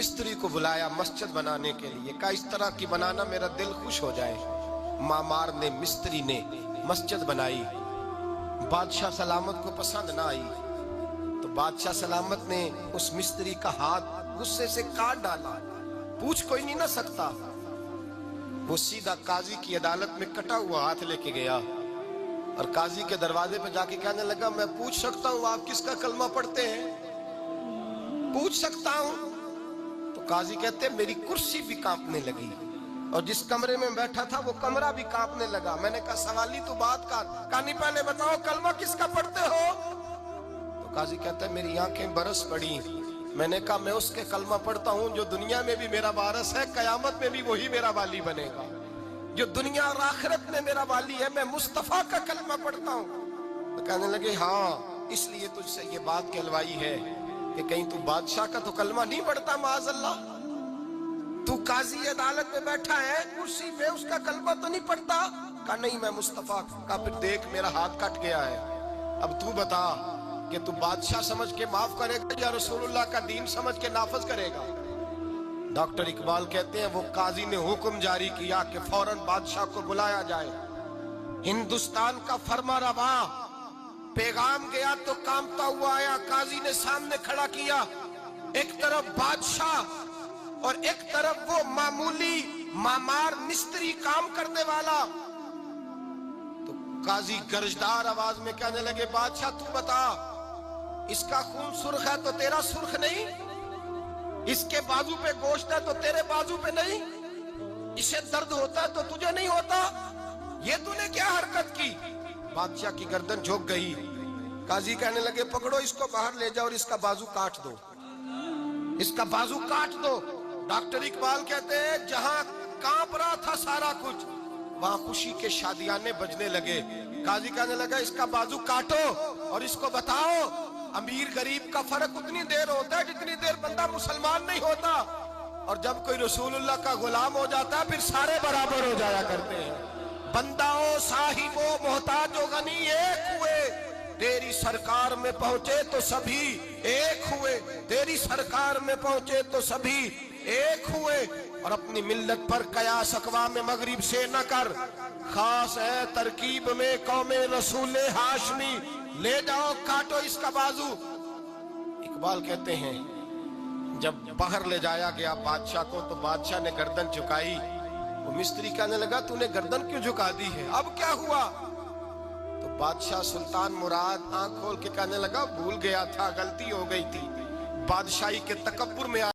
मिस्त्री को बुलाया मस्जिद बनाने के लिए, कहा इस तरह की बनाना मेरा दिल खुश हो जाए। मामार ने, मिस्त्री ने मस्जिद बनाई। बादशाह सलामत को पसंद ना आई तो बादशाह सलामत ने उस मिस्त्री का हाथ गुस्से से काट डाला। पूछ कोई नहीं ना सकता। वो सीधा काजी की अदालत में कटा हुआ हाथ लेके गया और काजी के दरवाजे पे जाके कहने लगा, मैं पूछ सकता हूँ आप किसका कलमा पढ़ते हैं? पूछ सकता हूँ? तो काजी कहते मेरी कुर्सी भी कांपने लगी और जिस कमरे में बैठा था वो कमरा भी कांपने लगा। मैंने कहा सवाली तू बात कर, कहानी पहले बताओ कलमा किसका पढ़ते हो? तो काजी कहते मेरी आंखें बरस पड़ी। मैंने कहा मैं उसके कलमा पढ़ता हूँ जो दुनिया में भी मेरा वारिस है, कयामत में भी वही मेरा वाली बनेगा। जो दुनिया और आखिरत में मेरा वाली है, मैं मुस्तफा का कलमा पढ़ता हूँ। तो कहने लगे हाँ, इसलिए तुझसे ये बात कहलवाई है कि कहीं तू बादशाह का तो कलमा नहीं पढ़ता माज़अल्लाह। तू काजी अदालत में बैठा है कुर्सी पे, उसका कलमा तो नहीं पढ़ता? कहा नहीं मैं मुस्तफा का। फिर देख मेरा हाथ कट गया है, अब तू बता कि तू बादशाह समझ के माफ करेगा या रसूलुल्लाह का दीन समझ के नाफज करेगा? डॉक्टर इकबाल कहते हैं वो काजी ने हुक्म जारी किया कि फौरन बादशाह को बुलाया जाए। हिंदुस्तान का फरमा रवा पैगाम गया तो कांपता हुआ आया। काजी ने सामने खड़ा किया, एक तरफ बादशाह और एक तरफ वो मामूली मामार मिस्त्री काम करने वाला। तो काजी गरजदार आवाज में कहने लगे, बादशाह तू बता, इसका खून सुर्ख है तो तेरा सुर्ख नहीं? इसके बाजू पे गोश्त है तो तेरे बाजू पे नहीं? इसे दर्द होता है तो तुझे नहीं होता? ये तूने क्या हरकत की? बादशाह की गर्दन झुक गई। काजी कहने लगे पकड़ो इसको, बाहर ले जाओ और इसका बाजू काट दो, इसका बाजू काट दो। डॉक्टर इकबाल कहते हैं जहां कांप रहा था सारा कुछ, वहां खुशी के शादियाने बजने लगे। काजी कहने लगा इसका बाजू काटो और इसको बताओ अमीर गरीब का फर्क उतनी देर होता है जितनी देर बंदा मुसलमान नहीं होता, और जब कोई रसूलुल्लाह का गुलाम हो जाता है फिर सारे बराबर हो जाया करते हैं। बंदाओ साहिबो मोहताजो गनी एक हुए, तेरी सरकार में पहुंचे तो सभी एक हुए, तेरी सरकार में पहुंचे तो सभी एक हुए। और अपनी मिल्लत पर कयास अक़वाम मगरिब से न कर, खास है तरकीब में कौमे रसूल हाशमी, ले जाओ काटो इसका बाजू। इकबाल कहते हैं जब बाहर ले जाया गया बादशाह को तो बादशाह ने गर्दन झुकाई। वो मिस्त्री कहने लगा तूने गर्दन क्यों झुका दी है, अब क्या हुआ? तो बादशाह सुल्तान मुराद आंख खोल के कहने लगा भूल गया था, गलती हो गई थी, बादशाही के तकब्बुर में